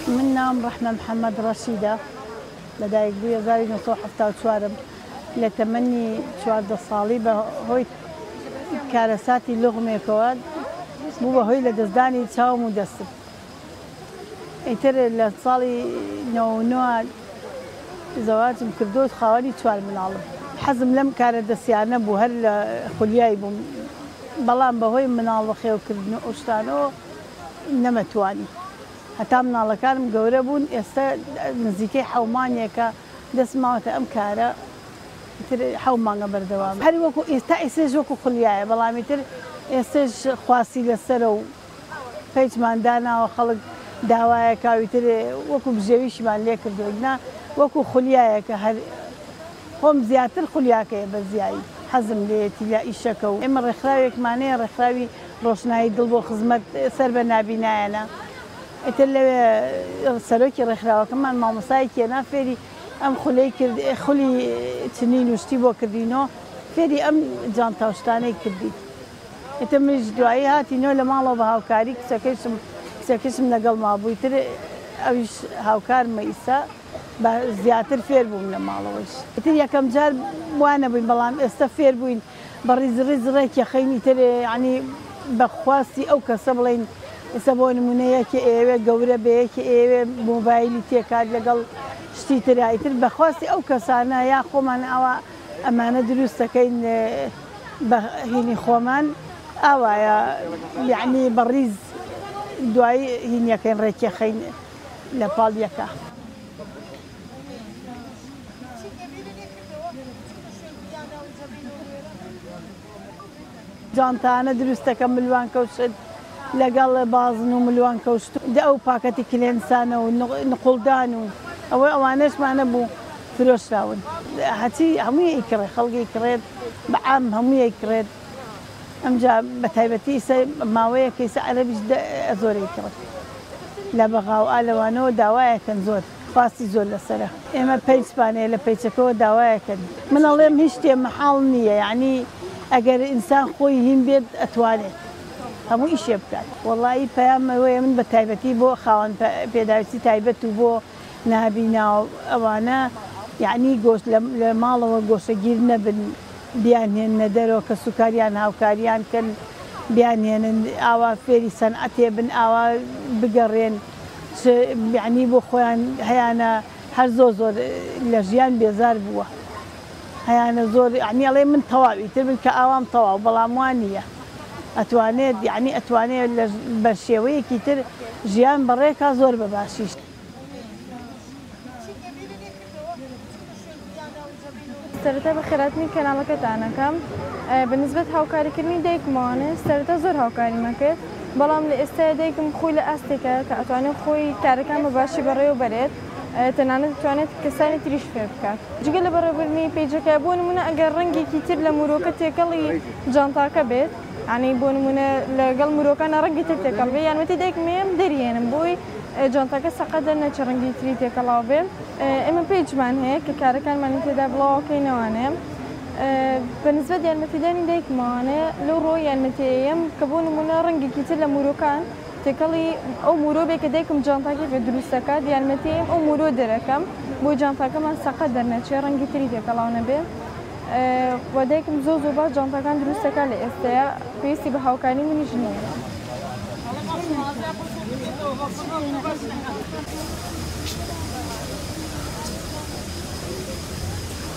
من نام رحمة محمد رشيدة لدايق بويا زاري نصوح حفتاو شوارم لتمني شوارد صاليبة هوي كارساتي لغمي كواد بوبا هوي لدزداني تشاو مدسب ايتر لصالي نوع زواج مكردوت خوالي شوار من الله حزم لم كان دسيانة بو هل خلياي بو بلان بهوي من الله خيو كردنو اشتانو نما تواني حتى من الله كان مقوربون يستا نزيكي حومانيا كا دس ماوتا ام كارا تر حومانيا بردوام هل وكو يستا اسج وكو خلياي بلان تر اسج خواسي لسرو فيج ماندانا وخلق داوايا كا تر وكو بجويش مان ليك كردونا وكو خلياي كا هر هم زياتر خلياكي بزياي حزم لي تلاقي الشكو اما الرخراوي كماني الرخراوي روشناي دلبو خدمت سربا نابينا انا اتل سلوكي رخراوي كمان ما مسايكي انا فيري ام خلي تنين وشتيبو كردينو فيري ام جانتا وشتاني كردي اتمج دعاي هاتي نو لما الله بهاوكاري كساكسم نقل ما ابوي تري اوش هاوكار ميسا زياتر فير بوم لما الله تري يكم جار وانا بين بلام استفير بوين بريز ريز ريك يا خيني تري يعني بخواسي او كسبلين يسبون منيا كي ايوه قوره بي كي ايوه موبايلي تيكاد لقل شتي تري تري بخواسي او كسانا يا خومن او امانه دروستكين هيني خومن او يعني بريز دواي هيني كاين ريك يا خين لبال يكا جانتانا دروستكم ملوان كوشد لقال بازنو ملوان كوشت داو باكتي كلينسانو ونقولدانو اواناش معنا بو فروش راون حتي همي يكره خلقي يكرد بعام همي يكرد امجا بتايبتي سي ماويه كيس عربي ازور يكرد لا بغاو الوانو دوايا كنزور فاسي زول لسره اما بيتش باني لا بيتشكو دوايا كن من الله مهشتي محال نيه يعني اگر انسان خوي هين بيد اتواني همو ايش يبكات والله بيام ويا من بتايبتي بو خاون بيداوسي تايبتو بو نابينا وانا يعني جوش لمال وجوش جيرنا بن بيان ندرو كسكريان هاوكاريان كان بيان اوا فيري صنعتي بن اوا بقرين يعني بو خوان هيانا هر زور لجيان بيزار بوا هيانا زور يعني علي من طواوي تبن كاوام طواو بلاموانيه اتوانيت يعني اتواني برشيوي كتير جيان بريكا زور بباشيش سرتا بخيراتني كانالك تاعنا كم بالنسبه هاوكاري كرني ديك مانه سرتا زور هاوكاري ماكت بلام لاستاديكم خوي لاستيكا كاتواني خوي كاركان مباشي بريو بريت تنانت توانت كساني تريش فيبكات جيل برا برني بيجك ابون من اگر رنگي كتير لمروكتي كلي جانتاكا بيت يعني بون من لقل مروكانا رنگي تكتكل بي يعني متى ديك ميم دريان بوي جانتاكا سقدرنا رنگي تريتي كلاوبل اما بيج مان هيك كاركان من تدا بلوكي نوانم بالنسبه ديال مثلاني ديك مانه لو رو يعني متيم كبون من رنگي كتير لمروكان تكلي او مرو بك ديكم جانتاكي في دروسكا ديال متيم او مرو دركم بو جانتاكا من سقدرنا رنگي تريتي كلاونا بي وديكم زوزو با جانتاكا دروسكا لاستيا بيسي بهاوكاني من جنيه